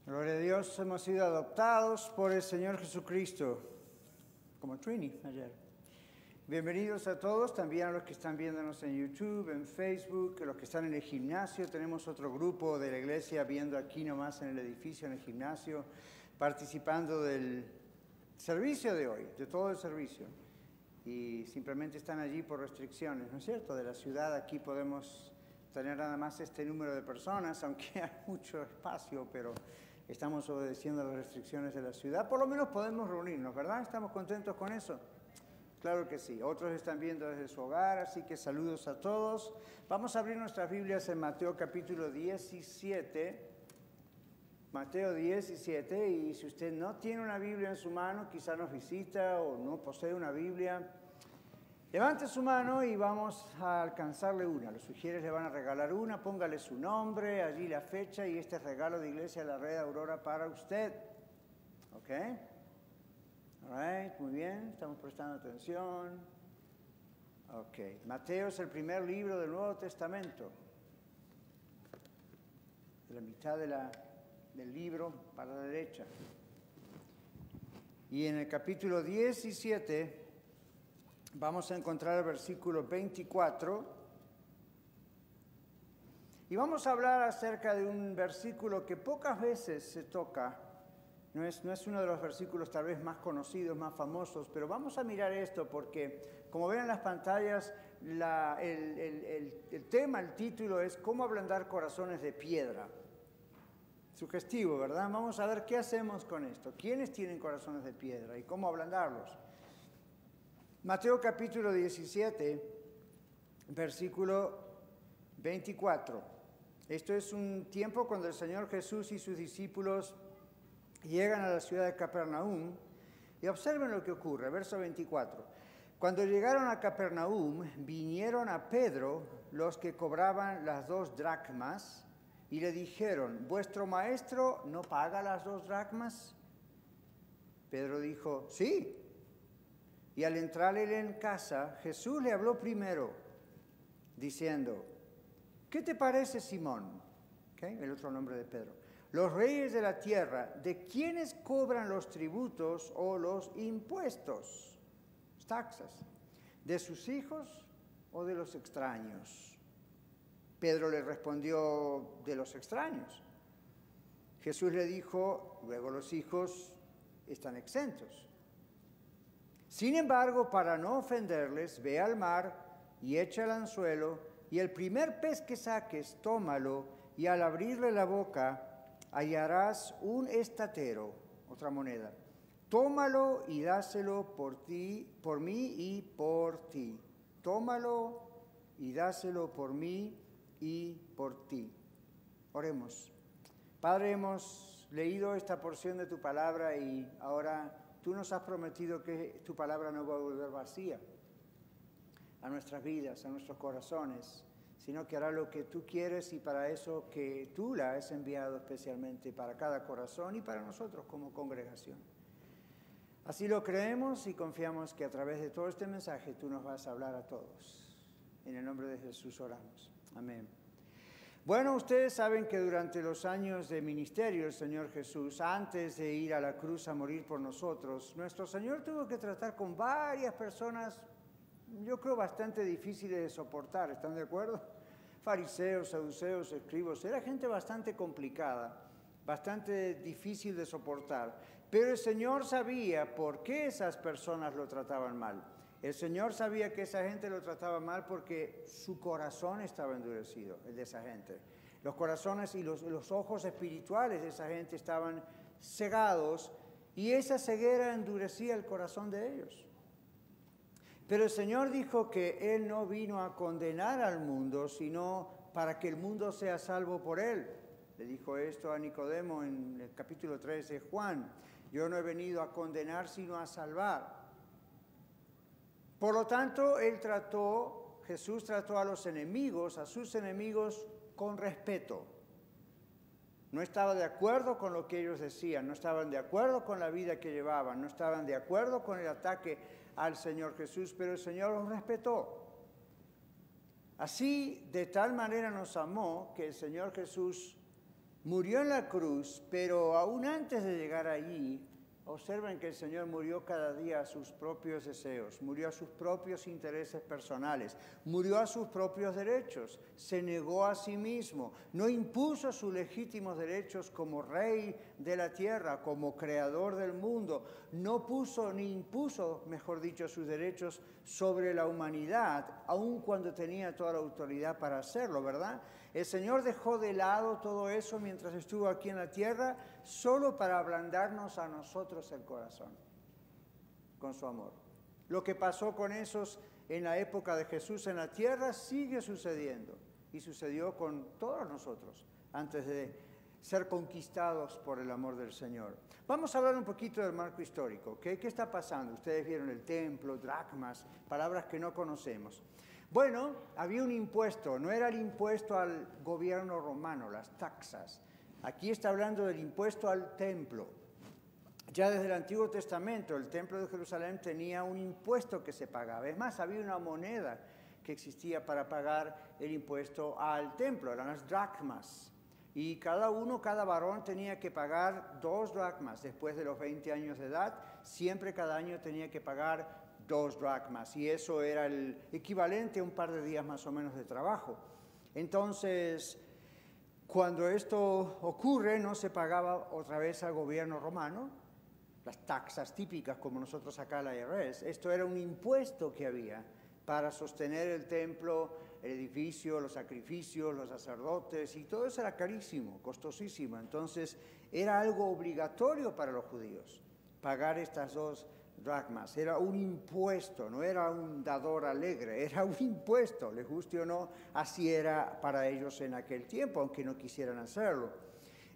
Gloria a Dios, hemos sido adoptados por el Señor Jesucristo, como Trini ayer. Bienvenidos a todos, también a los que están viéndonos en YouTube, en Facebook, a los que están en el gimnasio. Tenemos otro grupo de la iglesia viendo aquí nomás en el edificio, en el gimnasio, participando del servicio de hoy, de todo el servicio. Y simplemente están allí por restricciones, ¿no es cierto? De la ciudad aquí podemos tener nada más este número de personas, aunque hay mucho espacio, pero estamos obedeciendo las restricciones de la ciudad. Por lo menos podemos reunirnos, ¿verdad? ¿Estamos contentos con eso? Claro que sí. Otros están viendo desde su hogar, así que saludos a todos. Vamos a abrir nuestras Biblias en Mateo capítulo 17. Mateo 17, y si usted no tiene una Biblia en su mano, quizá nos visita o no posee una Biblia, levante su mano y vamos a alcanzarle una. Los sugieres le van a regalar una, póngale su nombre, allí la fecha y este regalo de Iglesia de la Red Aurora para usted. ¿Ok? All right, muy bien, estamos prestando atención. Ok, Mateo es el primer libro del Nuevo Testamento. De la mitad del libro para la derecha. Y en el capítulo 17... vamos a encontrar el versículo 24 y vamos a hablar acerca de un versículo que pocas veces se toca. No es uno de los versículos tal vez más conocidos, más famosos, pero vamos a mirar esto porque, como ven en las pantallas, el tema, el título es ¿Cómo ablandar corazones de piedra? Sugestivo, ¿verdad? Vamos a ver qué hacemos con esto. ¿Quiénes tienen corazones de piedra y cómo ablandarlos? Mateo capítulo 17, versículo 24. Esto es un tiempo cuando el Señor Jesús y sus discípulos llegan a la ciudad de Capernaum y observen lo que ocurre. Verso 24. Cuando llegaron a Capernaum, vinieron a Pedro los que cobraban las 2 dracmas y le dijeron, ¿vuestro maestro no paga las 2 dracmas? Pedro dijo, sí. Y al entrar él en casa, Jesús le habló primero, diciendo, ¿qué te parece, Simón? ¿Okay? El otro nombre de Pedro. Los reyes de la tierra, ¿de quiénes cobran los tributos o los impuestos? Taxas. ¿De sus hijos o de los extraños? Pedro le respondió, de los extraños. Jesús le dijo, luego los hijos están exentos. Sin embargo, para no ofenderles, ve al mar y echa el anzuelo, y el primer pez que saques, tómalo, y al abrirle la boca, hallarás un estatero, otra moneda. Tómalo y dáselo por mí y por ti. Tómalo y dáselo por mí y por ti. Oremos. Padre, hemos leído esta porción de tu palabra y ahora tú nos has prometido que tu palabra no va a volver vacía a nuestras vidas, a nuestros corazones, sino que hará lo que tú quieres y para eso que tú la has enviado especialmente para cada corazón y para nosotros como congregación. Así lo creemos y confiamos que a través de todo este mensaje tú nos vas a hablar a todos. En el nombre de Jesús oramos. Amén. Bueno, ustedes saben que durante los años de ministerio del Señor Jesús, antes de ir a la cruz a morir por nosotros, nuestro Señor tuvo que tratar con varias personas, yo creo bastante difíciles de soportar, ¿están de acuerdo? Fariseos, saduceos, escribos, era gente bastante complicada, bastante difícil de soportar. Pero el Señor sabía por qué esas personas lo trataban mal. El Señor sabía que esa gente lo trataba mal porque su corazón estaba endurecido, el de esa gente. Los corazones y los ojos espirituales de esa gente estaban cegados y esa ceguera endurecía el corazón de ellos. Pero el Señor dijo que Él no vino a condenar al mundo, sino para que el mundo sea salvo por Él. Le dijo esto a Nicodemo en el capítulo 3 de Juan. Yo no he venido a condenar, sino a salvar. Por lo tanto, Jesús trató a los enemigos, a sus enemigos, con respeto. No estaba de acuerdo con lo que ellos decían, no estaban de acuerdo con la vida que llevaban, no estaban de acuerdo con el ataque al Señor Jesús, pero el Señor los respetó. Así, de tal manera nos amó que el Señor Jesús Murió en la cruz, pero aún antes de llegar allí, observen que el Señor murió cada día a sus propios deseos, murió a sus propios intereses personales, murió a sus propios derechos, se negó a sí mismo, no impuso sus legítimos derechos como rey de la tierra, como creador del mundo, no puso ni impuso, mejor dicho, sus derechos sobre la humanidad, aun cuando tenía toda la autoridad para hacerlo, ¿verdad? El Señor dejó de lado todo eso mientras estuvo aquí en la tierra, solo para ablandarnos a nosotros el corazón, con su amor. Lo que pasó con esos en la época de Jesús en la tierra sigue sucediendo, y sucedió con todos nosotros, antes de ser conquistados por el amor del Señor. Vamos a hablar un poquito del marco histórico, ¿ok? ¿Qué está pasando? Ustedes vieron el templo, dracmas, palabras que no conocemos. Bueno, había un impuesto, no era el impuesto al gobierno romano, las taxas. Aquí está hablando del impuesto al templo. Ya desde el Antiguo Testamento, el templo de Jerusalén tenía un impuesto que se pagaba. Es más, había una moneda que existía para pagar el impuesto al templo, eran las dracmas. Y cada varón tenía que pagar 2 dracmas después de los 20 años de edad. Siempre cada año tenía que pagar 2 dracmas, y eso era el equivalente a un par de días más o menos de trabajo. Entonces, cuando esto ocurre, no se pagaba otra vez al gobierno romano las taxas típicas como nosotros acá la IRS. Esto era un impuesto que había para sostener el templo, el edificio, los sacrificios, los sacerdotes, y todo eso era carísimo, costosísimo. Entonces, era algo obligatorio para los judíos pagar estas 2 dracmas. Era un impuesto, no era un dador alegre, era un impuesto, les guste o no, así era para ellos en aquel tiempo, aunque no quisieran hacerlo.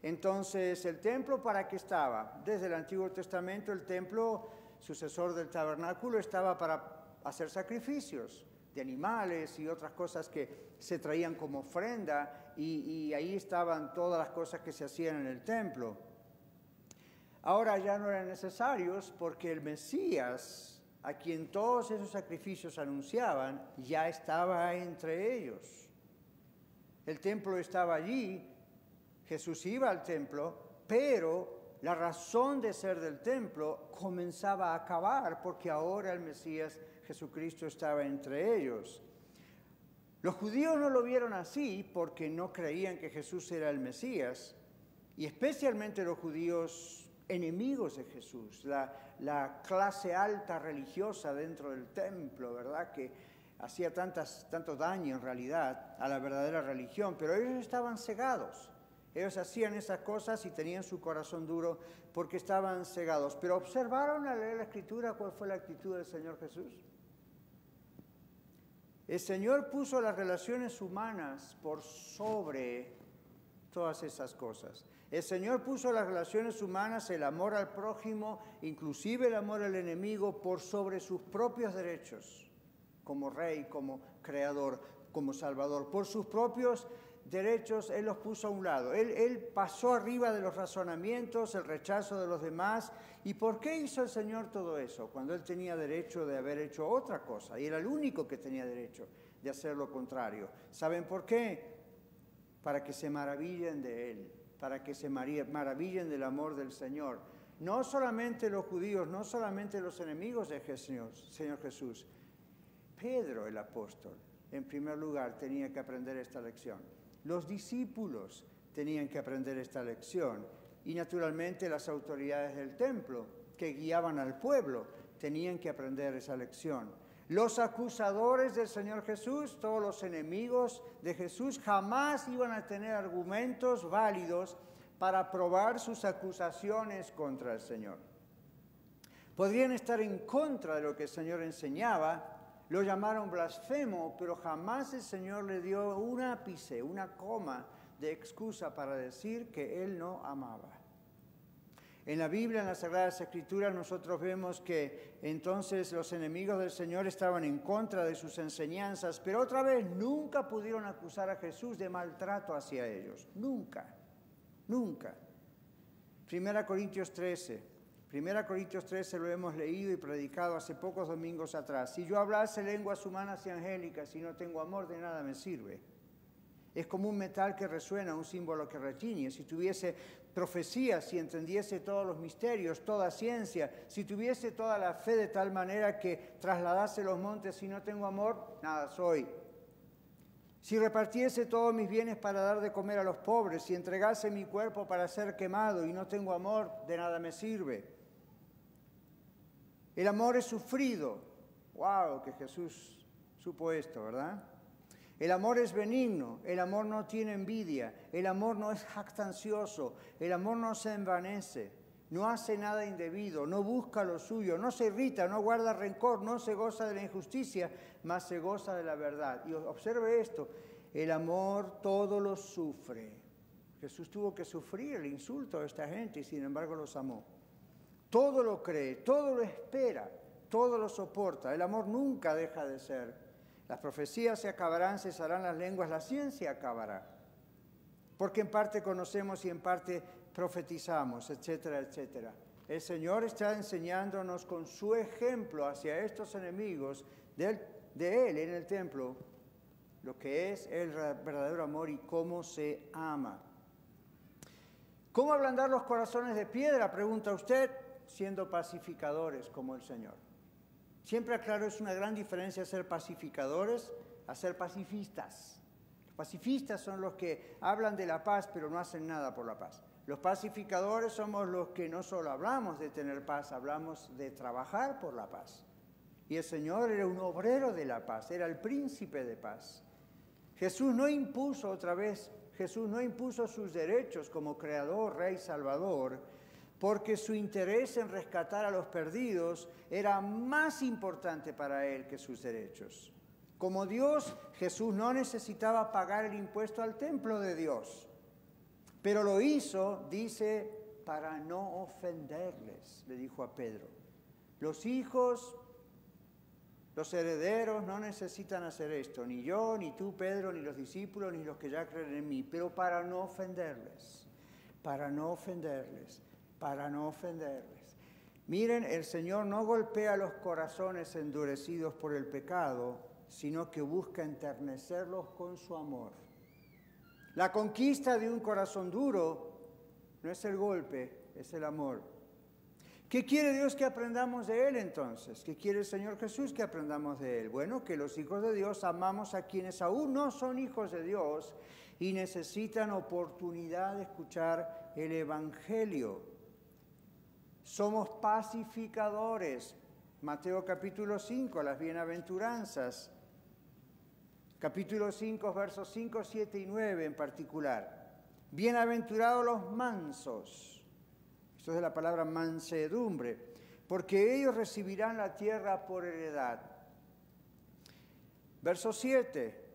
Entonces, ¿el templo para qué estaba? Desde el Antiguo Testamento, el templo, sucesor del tabernáculo, estaba para hacer sacrificios de animales y otras cosas que se traían como ofrenda, y ahí estaban todas las cosas que se hacían en el templo. Ahora ya no eran necesarios porque el Mesías, a quien todos esos sacrificios anunciaban, ya estaba entre ellos. El templo estaba allí, Jesús iba al templo, pero la razón de ser del templo comenzaba a acabar porque ahora el Mesías Jesucristo estaba entre ellos. Los judíos no lo vieron así porque no creían que Jesús era el Mesías, y especialmente los judíos enemigos de Jesús, la clase alta religiosa dentro del templo, ¿verdad? Que hacía tanto daño en realidad a la verdadera religión, pero ellos estaban cegados. Ellos hacían esas cosas y tenían su corazón duro porque estaban cegados. Pero ¿observaron al leer la Escritura cuál fue la actitud del Señor Jesús? El Señor puso las relaciones humanas por sobre todas esas cosas. El Señor puso las relaciones humanas, el amor al prójimo, inclusive el amor al enemigo, por sobre sus propios derechos, como rey, como creador, como salvador. Por sus propios derechos, Él los puso a un lado. Él pasó arriba de los razonamientos, el rechazo de los demás. ¿Y por qué hizo el Señor todo eso? Cuando Él tenía derecho de haber hecho otra cosa, y era el único que tenía derecho de hacer lo contrario. ¿Saben por qué? Para que se maravillen de Él, para que se maravillen del amor del Señor. No solamente los judíos, no solamente los enemigos del Señor Jesús. Pedro, el apóstol, en primer lugar, tenía que aprender esta lección. Los discípulos tenían que aprender esta lección. Y naturalmente las autoridades del templo, que guiaban al pueblo, tenían que aprender esa lección. Los acusadores del Señor Jesús, todos los enemigos de Jesús, jamás iban a tener argumentos válidos para probar sus acusaciones contra el Señor. Podrían estar en contra de lo que el Señor enseñaba, lo llamaron blasfemo, pero jamás el Señor le dio un ápice, una coma de excusa para decir que Él no amaba. En la Biblia, en las Sagradas Escrituras, nosotros vemos que entonces los enemigos del Señor estaban en contra de sus enseñanzas, pero otra vez nunca pudieron acusar a Jesús de maltrato hacia ellos. Nunca, nunca. 1 Corintios 13 lo hemos leído y predicado hace pocos domingos atrás. Si yo hablase lenguas humanas y angélicas y no tengo amor, de nada me sirve. Es como un metal que resuena, un símbolo que retiñe. Si tuviese profecía, si entendiese todos los misterios, toda ciencia, si tuviese toda la fe de tal manera que trasladase los montes, si no tengo amor, nada soy. Si repartiese todos mis bienes para dar de comer a los pobres, si entregase mi cuerpo para ser quemado y no tengo amor, de nada me sirve. El amor es sufrido. ¡Wow! Que Jesús supo esto, ¿verdad? El amor es benigno, el amor no tiene envidia, el amor no es jactancioso, el amor no se envanece, no hace nada indebido, no busca lo suyo, no se irrita, no guarda rencor, no se goza de la injusticia, mas se goza de la verdad. Y observe esto, el amor todo lo sufre. Jesús tuvo que sufrir el insulto de esta gente y sin embargo los amó. Todo lo cree, todo lo espera, todo lo soporta. El amor nunca deja de ser. Las profecías se acabarán, cesarán las lenguas, la ciencia acabará. Porque en parte conocemos y en parte profetizamos, etcétera, etcétera. El Señor está enseñándonos con su ejemplo hacia estos enemigos de Él en el templo lo que es el verdadero amor y cómo se ama. ¿Cómo ablandar los corazones de piedra? Pregunta usted, siendo pacificadores como el Señor. Siempre aclaro, es una gran diferencia ser pacificadores a ser pacifistas. Los pacifistas son los que hablan de la paz, pero no hacen nada por la paz. Los pacificadores somos los que no solo hablamos de tener paz, hablamos de trabajar por la paz. Y el Señor era un obrero de la paz, era el príncipe de paz. Jesús no impuso sus derechos como creador, rey, salvador, porque su interés en rescatar a los perdidos era más importante para él que sus derechos. Como Dios, Jesús no necesitaba pagar el impuesto al templo de Dios, pero lo hizo, dice, para no ofenderles, le dijo a Pedro. Los hijos, los herederos no necesitan hacer esto, ni yo, ni tú, Pedro, ni los discípulos, ni los que ya creen en mí, pero para no ofenderles, para no ofenderles. Para no ofenderles. Miren, el Señor no golpea los corazones endurecidos por el pecado, sino que busca enternecerlos con su amor. La conquista de un corazón duro no es el golpe, es el amor. ¿Qué quiere Dios que aprendamos de Él entonces? ¿Qué quiere el Señor Jesús que aprendamos de Él? Bueno, que los hijos de Dios amamos a quienes aún no son hijos de Dios y necesitan oportunidad de escuchar el Evangelio. Somos pacificadores. Mateo capítulo 5, las bienaventuranzas. Capítulo 5, versos 5, 7 y 9 en particular. Bienaventurados los mansos. Esto es de la palabra mansedumbre. Porque ellos recibirán la tierra por heredad. Verso 7.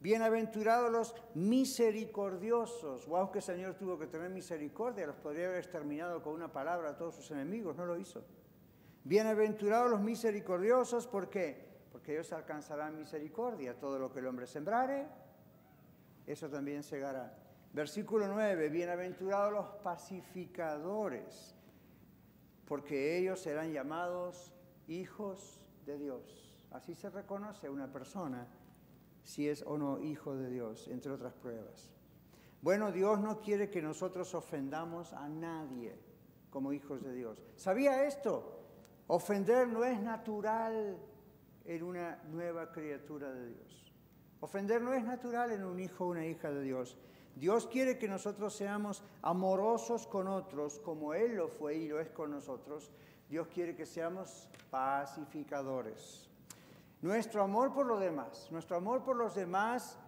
Bienaventurados los misericordiosos. Wow, que el Señor tuvo que tener misericordia. Los podría haber exterminado con una palabra a todos sus enemigos. No lo hizo. Bienaventurados los misericordiosos. ¿Por qué? Porque ellos alcanzarán misericordia. Todo lo que el hombre sembrare, eso también segará. Versículo 9. Bienaventurados los pacificadores. Porque ellos serán llamados hijos de Dios. Así se reconoce a una persona si es o no hijo de Dios, entre otras pruebas. Bueno, Dios no quiere que nosotros ofendamos a nadie como hijos de Dios. ¿Sabía esto? Ofender no es natural en una nueva criatura de Dios. Ofender no es natural en un hijo o una hija de Dios. Dios quiere que nosotros seamos amorosos con otros como Él lo fue y lo es con nosotros. Dios quiere que seamos pacificadores. Nuestro amor por los demás,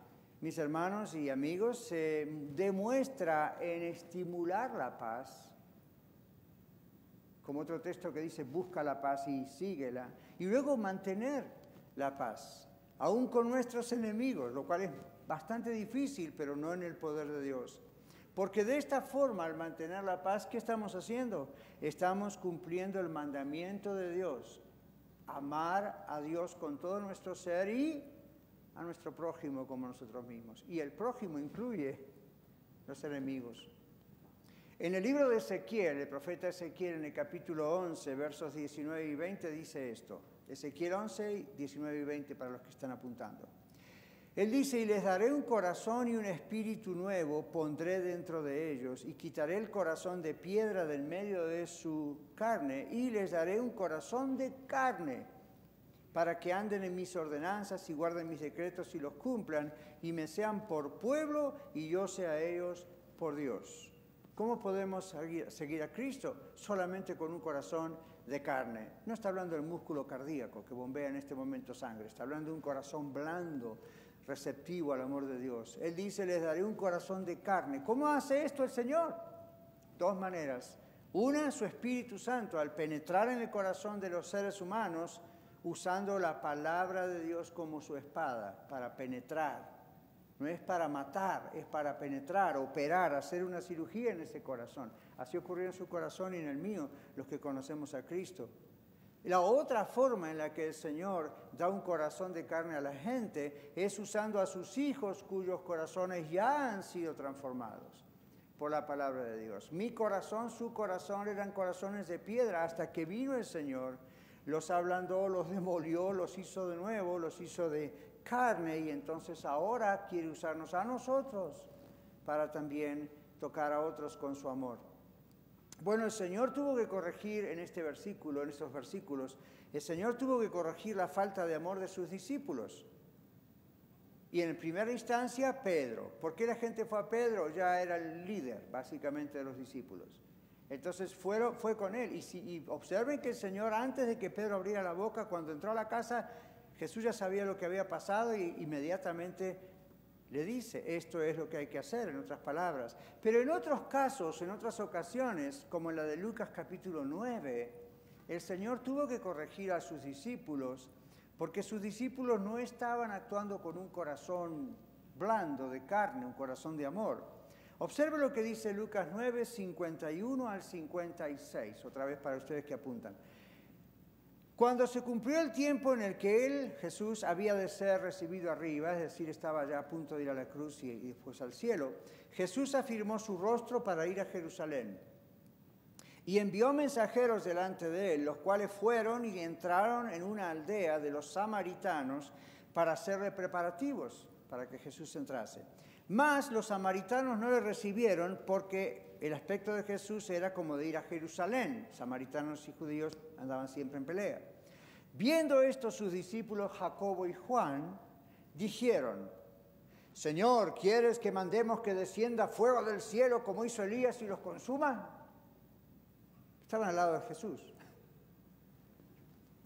mis hermanos y amigos, se demuestra en estimular la paz, como otro texto que dice, busca la paz y síguela, y luego mantener la paz, aún con nuestros enemigos, lo cual es bastante difícil, pero no en el poder de Dios. Porque de esta forma, al mantener la paz, ¿qué estamos haciendo? Estamos cumpliendo el mandamiento de Dios. Amar a Dios con todo nuestro ser y a nuestro prójimo como nosotros mismos. Y el prójimo incluye los enemigos. En el libro de Ezequiel, el profeta Ezequiel, en el capítulo 11, versos 19 y 20, dice esto. Ezequiel 11, 19 y 20 para los que están apuntando. Él dice, y les daré un corazón y un espíritu nuevo, pondré dentro de ellos, y quitaré el corazón de piedra del medio de su carne, y les daré un corazón de carne, para que anden en mis ordenanzas y guarden mis decretos y los cumplan, y me sean por pueblo, y yo sea ellos por Dios. ¿Cómo podemos seguir a Cristo? Solamente con un corazón de carne. No está hablando del músculo cardíaco que bombea en este momento sangre, está hablando de un corazón blando, receptivo al amor de Dios. Él dice, les daré un corazón de carne. ¿Cómo hace esto el Señor? Dos maneras. Una, su Espíritu Santo, al penetrar en el corazón de los seres humanos, usando la palabra de Dios como su espada, para penetrar. No es para matar, es para penetrar, operar, hacer una cirugía en ese corazón. Así ocurrió en su corazón y en el mío, los que conocemos a Cristo. La otra forma en la que el Señor da un corazón de carne a la gente es usando a sus hijos cuyos corazones ya han sido transformados por la palabra de Dios. Mi corazón, su corazón eran corazones de piedra hasta que vino el Señor, los ablandó, los demolió, los hizo de nuevo, los hizo de carne y entonces ahora quiere usarnos a nosotros para también tocar a otros con su amor. Bueno, el Señor tuvo que corregir en este versículo, en estos versículos, el Señor tuvo que corregir la falta de amor de sus discípulos. Y en primera instancia, Pedro. ¿Por qué la gente fue a Pedro? Ya era el líder, básicamente, de los discípulos. Entonces fue con él. Y observen que el Señor, antes de que Pedro abriera la boca, cuando entró a la casa, Jesús ya sabía lo que había pasado y inmediatamente le dice, esto es lo que hay que hacer, en otras palabras. Pero en otros casos, en otras ocasiones, como en la de Lucas capítulo 9, el Señor tuvo que corregir a sus discípulos porque sus discípulos no estaban actuando con un corazón blando, de carne, un corazón de amor. Observe lo que dice Lucas 9, 51 al 56, otra vez para ustedes que apuntan. Cuando se cumplió el tiempo en el que él, Jesús, había de ser recibido arriba, es decir, estaba ya a punto de ir a la cruz y después al cielo, Jesús afirmó su rostro para ir a Jerusalén y envió mensajeros delante de él, los cuales fueron y entraron en una aldea de los samaritanos para hacerle preparativos para que Jesús entrase. Mas los samaritanos no le recibieron porque el aspecto de Jesús era como de ir a Jerusalén. Samaritanos y judíos andaban siempre en pelea. Viendo esto, sus discípulos Jacobo y Juan dijeron, Señor, ¿quieres que mandemos que descienda fuego del cielo como hizo Elías y los consuma? Estaban al lado de Jesús.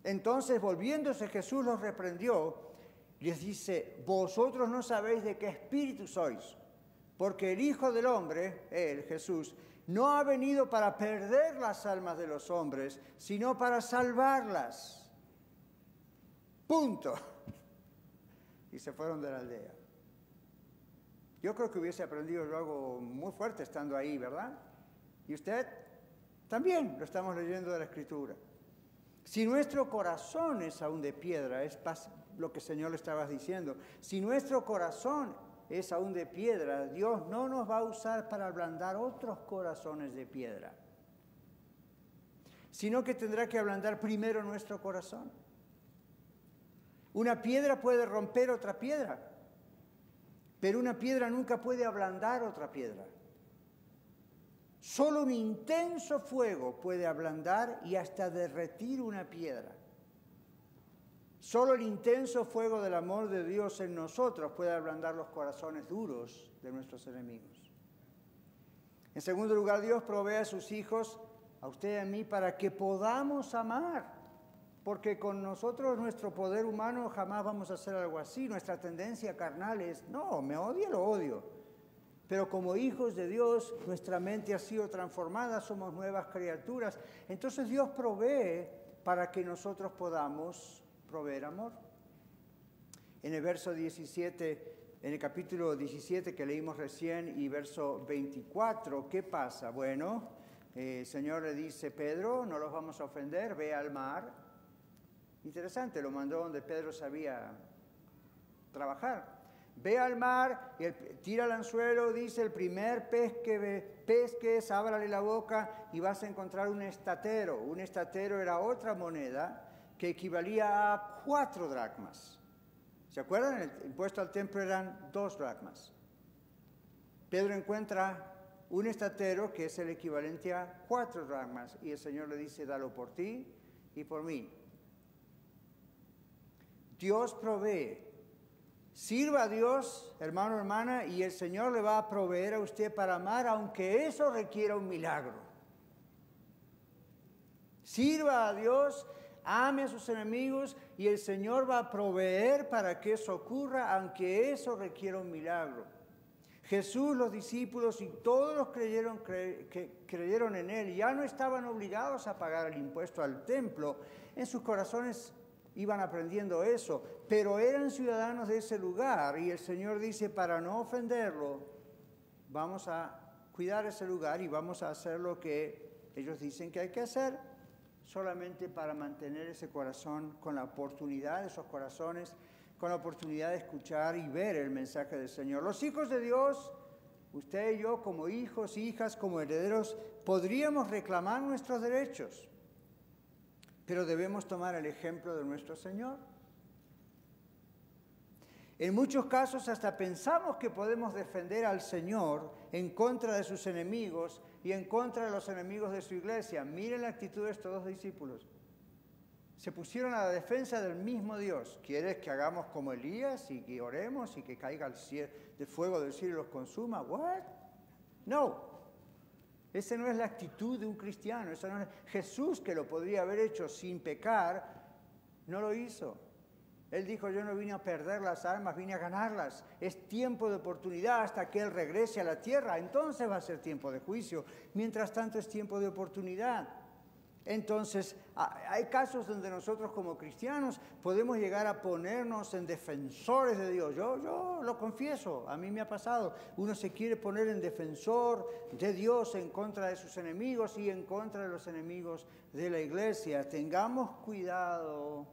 Entonces, volviéndose, Jesús los reprendió. Les dice, vosotros no sabéis de qué espíritu sois, porque el Hijo del Hombre, él, Jesús, no ha venido para perder las almas de los hombres, sino para salvarlas. Punto. Y se fueron de la aldea. Yo creo que hubiese aprendido algo muy fuerte estando ahí, ¿verdad? ¿Y usted? También lo estamos leyendo de la Escritura. Si nuestro corazón es aún de piedra, es lo que el Señor le estaba diciendo. Si nuestro corazón es aún de piedra, Dios no nos va a usar para ablandar otros corazones de piedra, sino que tendrá que ablandar primero nuestro corazón. Una piedra puede romper otra piedra, pero una piedra nunca puede ablandar otra piedra. Solo un intenso fuego puede ablandar y hasta derretir una piedra. Solo el intenso fuego del amor de Dios en nosotros puede ablandar los corazones duros de nuestros enemigos. En segundo lugar, Dios provee a sus hijos, a usted y a mí, para que podamos amar. Porque con nosotros, nuestro poder humano, jamás vamos a hacer algo así. Nuestra tendencia carnal es, no, me odia, lo odio. Pero como hijos de Dios, nuestra mente ha sido transformada, somos nuevas criaturas. Entonces Dios provee para que nosotros podamos proveer amor. En el verso 17, en el capítulo 17 que leímos recién y verso 24, ¿qué pasa? Bueno, el Señor le dice, Pedro, no los vamos a ofender, ve al mar. Interesante, lo mandó donde Pedro sabía trabajar. Ve al mar, y tira el anzuelo, dice, el primer pez que pesques, ábrale la boca y vas a encontrar un estatero. Un estatero era otra moneda que equivalía a 4 dracmas. O ¿Se acuerdan? El impuesto al templo eran 2 dracmas. Pedro encuentra un estatero que es el equivalente a 4 dracmas y el Señor le dice, dalo por ti y por mí. Dios provee. Sirva a Dios, hermano, hermana, y el Señor le va a proveer a usted para amar, aunque eso requiera un milagro. Sirva a Dios, ame a sus enemigos, y el Señor va a proveer para que eso ocurra, aunque eso requiera un milagro. Jesús, los discípulos y todos los que creyeron en Él ya no estaban obligados a pagar el impuesto al templo. En sus corazones iban aprendiendo eso, pero eran ciudadanos de ese lugar y el Señor dice, para no ofenderlo, vamos a cuidar ese lugar y vamos a hacer lo que ellos dicen que hay que hacer, solamente para mantener ese corazón con la oportunidad, esos corazones, con la oportunidad de escuchar y ver el mensaje del Señor. Los hijos de Dios, usted y yo como hijos, hijas, como herederos, podríamos reclamar nuestros derechos. Pero debemos tomar el ejemplo de nuestro Señor. En muchos casos hasta pensamos que podemos defender al Señor en contra de sus enemigos y en contra de los enemigos de su iglesia. Miren la actitud de estos 2 discípulos. Se pusieron a la defensa del mismo Dios. ¿Quieres que hagamos como Elías y que oremos y que caiga el fuego del cielo y los consuma? ¿What? No. Esa no es la actitud de un cristiano. Esa no es... Jesús, que lo podría haber hecho sin pecar, no lo hizo. Él dijo, yo no vine a perder las almas, vine a ganarlas. Es tiempo de oportunidad hasta que Él regrese a la tierra. Entonces va a ser tiempo de juicio. Mientras tanto es tiempo de oportunidad. Entonces, hay casos donde nosotros como cristianos podemos llegar a ponernos en defensores de Dios. Yo lo confieso, a mí me ha pasado. Uno se quiere poner en defensor de Dios en contra de sus enemigos y en contra de los enemigos de la iglesia. Tengamos cuidado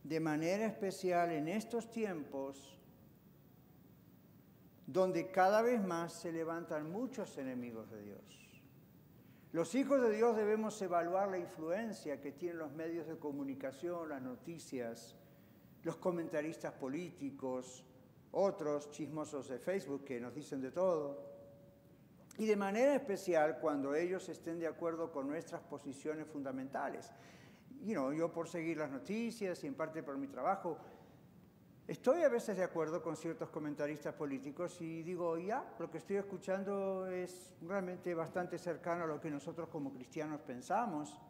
de manera especial en estos tiempos donde cada vez más se levantan muchos enemigos de Dios. Los hijos de Dios debemos evaluar la influencia que tienen los medios de comunicación, las noticias, los comentaristas políticos, otros chismosos de Facebook que nos dicen de todo. Y de manera especial cuando ellos estén de acuerdo con nuestras posiciones fundamentales. Yo por seguir las noticias y en parte por mi trabajo, estoy a veces de acuerdo con ciertos comentaristas políticos y digo, lo que estoy escuchando es realmente bastante cercano a lo que nosotros como cristianos pensamos,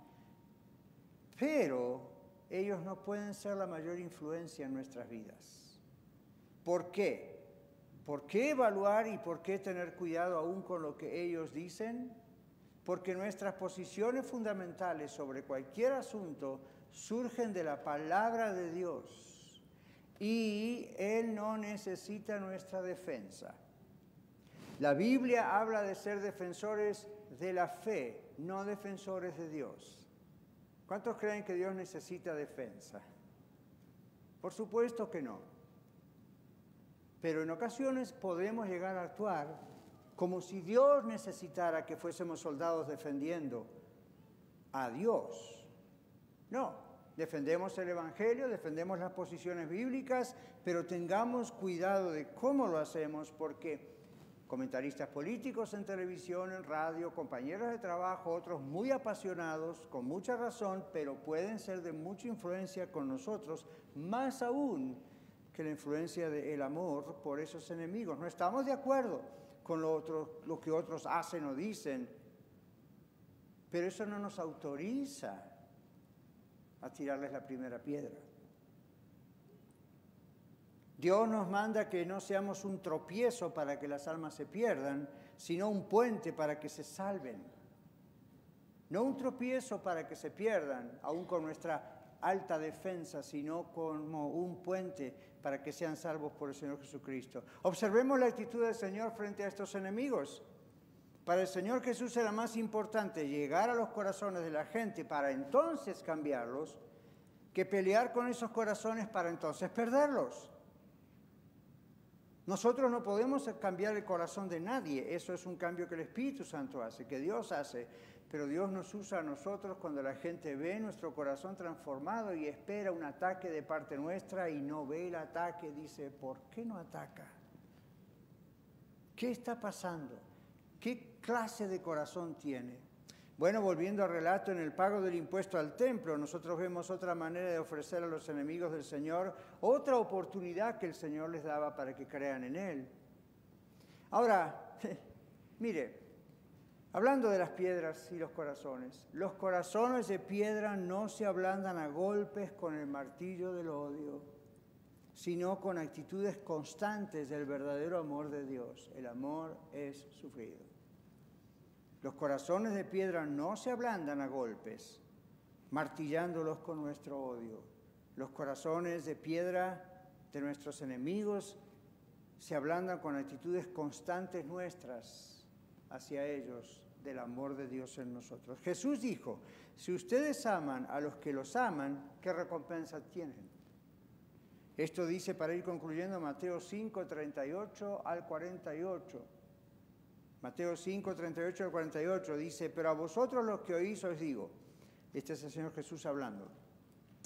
pero ellos no pueden ser la mayor influencia en nuestras vidas. ¿Por qué? ¿Por qué evaluar y por qué tener cuidado aún con lo que ellos dicen? Porque nuestras posiciones fundamentales sobre cualquier asunto surgen de la palabra de Dios. Y Él no necesita nuestra defensa. La Biblia habla de ser defensores de la fe, no defensores de Dios. ¿Cuántos creen que Dios necesita defensa? Por supuesto que no. Pero en ocasiones podemos llegar a actuar como si Dios necesitara que fuésemos soldados defendiendo a Dios. No. Defendemos el Evangelio, defendemos las posiciones bíblicas, pero tengamos cuidado de cómo lo hacemos porque comentaristas políticos en televisión, en radio, compañeros de trabajo, otros muy apasionados, con mucha razón, pero pueden ser de mucha influencia con nosotros, más aún que la influencia del amor por esos enemigos. No estamos de acuerdo con lo que otros hacen o dicen, pero eso no nos autoriza a tirarles la primera piedra. Dios nos manda que no seamos un tropiezo para que las almas se pierdan, sino un puente para que se salven. No un tropiezo para que se pierdan, aún con nuestra alta defensa, sino como un puente para que sean salvos por el Señor Jesucristo. Observemos la actitud del Señor frente a estos enemigos. Para el Señor Jesús era más importante llegar a los corazones de la gente para entonces cambiarlos, que pelear con esos corazones para entonces perderlos. Nosotros no podemos cambiar el corazón de nadie, eso es un cambio que el Espíritu Santo hace, que Dios hace, Pero Dios nos usa a nosotros cuando la gente ve nuestro corazón transformado y espera un ataque de parte nuestra y no ve el ataque, dice, ¿por qué no ataca? ¿Qué está pasando? ¿Qué clase de corazón tiene? Bueno, volviendo al relato, en el pago del impuesto al templo, nosotros vemos otra manera de ofrecer a los enemigos del Señor, otra oportunidad que el Señor les daba para que crean en Él. Ahora, mire, hablando de las piedras y los corazones de piedra no se ablandan a golpes con el martillo del odio, sino con actitudes constantes del verdadero amor de Dios. El amor es sufrido. Los corazones de piedra no se ablandan a golpes, martillándolos con nuestro odio. Los corazones de piedra de nuestros enemigos se ablandan con actitudes constantes nuestras hacia ellos, del amor de Dios en nosotros. Jesús dijo, si ustedes aman a los que los aman, ¿qué recompensa tienen? Esto dice, para ir concluyendo, Mateo 5, 38 al 48. Mateo 5, 38 al 48 dice, pero a vosotros los que oís os digo, este es el Señor Jesús hablando,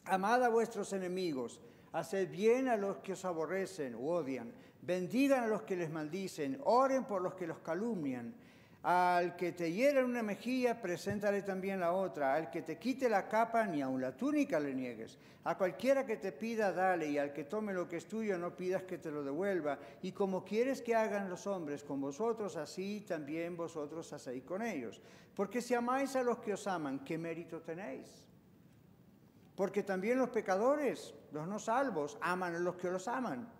amad a vuestros enemigos, haced bien a los que os aborrecen o odian, bendigan a los que les maldicen, oren por los que los calumnian. Al que te hiera en una mejilla, preséntale también la otra. Al que te quite la capa, ni aun la túnica le niegues. A cualquiera que te pida, dale, y al que tome lo que es tuyo, no pidas que te lo devuelva. Y como quieres que hagan los hombres con vosotros, así también vosotros hacéis con ellos. Porque si amáis a los que os aman, ¿qué mérito tenéis? Porque también los pecadores, los no salvos, aman a los que los aman.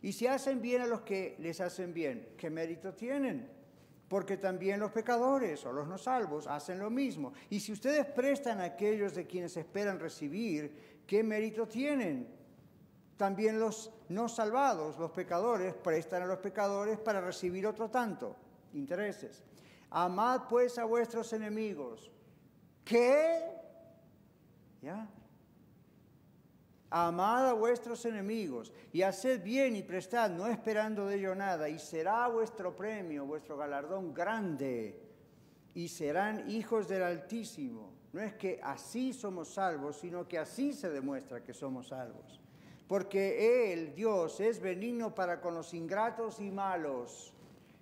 Y si hacen bien a los que les hacen bien, ¿qué mérito tienen? Porque también los pecadores o los no salvos hacen lo mismo. Y si ustedes prestan a aquellos de quienes esperan recibir, ¿qué mérito tienen? También los no salvados, los pecadores, prestan a los pecadores para recibir otro tanto, intereses. Amad pues a vuestros enemigos. ¿Qué? ¿Ya? Amad a vuestros enemigos y haced bien y prestad, no esperando de ello nada, y será vuestro premio, vuestro galardón grande, y serán hijos del Altísimo. No es que así somos salvos, sino que así se demuestra que somos salvos. Porque Él, Dios, es benigno para con los ingratos y malos.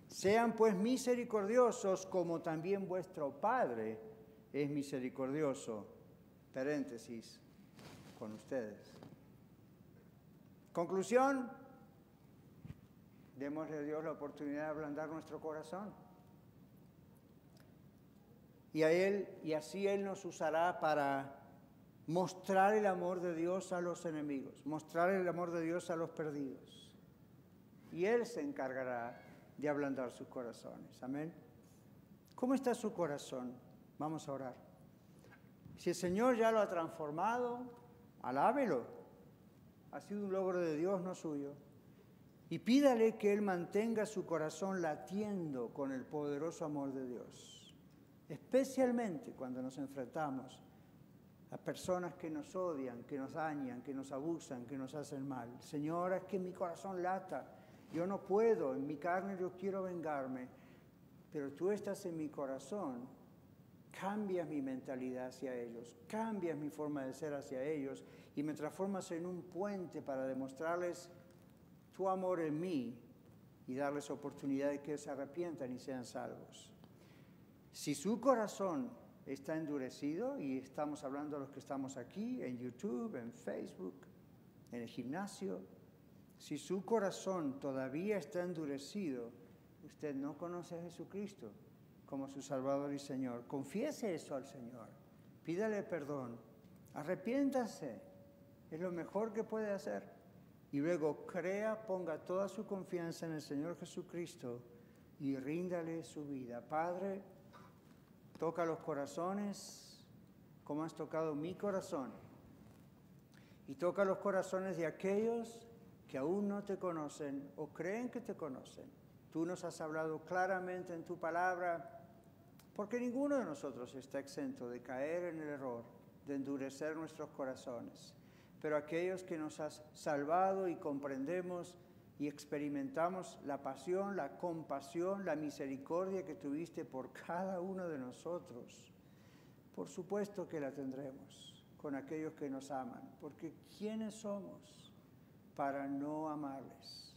Sean pues misericordiosos como también vuestro Padre es misericordioso. Paréntesis, con ustedes. Conclusión, démosle a Dios la oportunidad de ablandar nuestro corazón. Y así Él nos usará para mostrar el amor de Dios a los enemigos, mostrar el amor de Dios a los perdidos. Y Él se encargará de ablandar sus corazones. Amén. ¿Cómo está su corazón? Vamos a orar. Si el Señor ya lo ha transformado, alábelo. Ha sido un logro de Dios, no suyo. Y pídale que Él mantenga su corazón latiendo con el poderoso amor de Dios. Especialmente cuando nos enfrentamos a personas que nos odian, que nos dañan, que nos abusan, que nos hacen mal. Señor, es que mi corazón lata. Yo no puedo, en mi carne yo quiero vengarme. Pero tú estás en mi corazón. Cambias mi mentalidad hacia ellos, cambias mi forma de ser hacia ellos y me transformas en un puente para demostrarles tu amor en mí y darles oportunidad de que se arrepientan y sean salvos. Si su corazón está endurecido, y estamos hablando de los que estamos aquí, en YouTube, en Facebook, en el gimnasio, si su corazón todavía está endurecido, usted no conoce a Jesucristo como su Salvador y Señor. Confiese eso al Señor. Pídale perdón. Arrepiéntase. Es lo mejor que puede hacer. Y luego ponga toda su confianza en el Señor Jesucristo y ríndale su vida. Padre, toca los corazones como has tocado mi corazón. Y toca los corazones de aquellos que aún no te conocen o creen que te conocen. Tú nos has hablado claramente en tu palabra, porque ninguno de nosotros está exento de caer en el error, de endurecer nuestros corazones. Pero aquellos que nos has salvado y comprendemos y experimentamos la pasión, la compasión, la misericordia que tuviste por cada uno de nosotros, Por supuesto que la tendremos con aquellos que nos aman, porque ¿quiénes somos para no amarles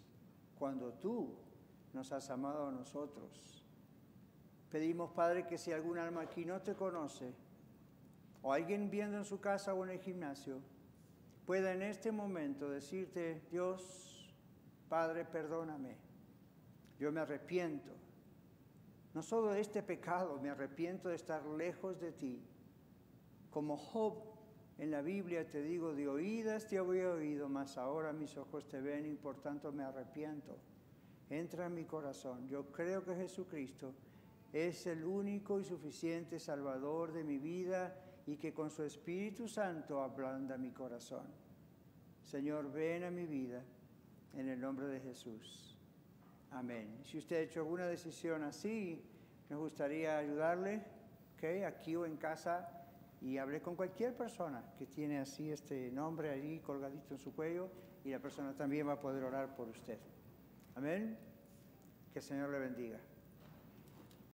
cuando tú nos has amado a nosotros? Pedimos, Padre, que si algún alma aquí no te conoce, o alguien viendo en su casa o en el gimnasio, pueda en este momento decirte: Dios, Padre, perdóname, yo me arrepiento, no solo de este pecado, me arrepiento de estar lejos de ti. Como Job en la Biblia te digo, de oídas te había oído, mas ahora mis ojos te ven y por tanto me arrepiento. Entra en mi corazón. Yo creo que Jesucristo es el único y suficiente Salvador de mi vida y que con su Espíritu Santo ablanda mi corazón. Señor, ven a mi vida en el nombre de Jesús. Amén. Si usted ha hecho alguna decisión así, nos gustaría ayudarle, ¿okay? Aquí o en casa, y hablé con cualquier persona que tiene así este nombre allí colgadito en su cuello, y la persona también va a poder orar por usted. Amén. Que el Señor le bendiga.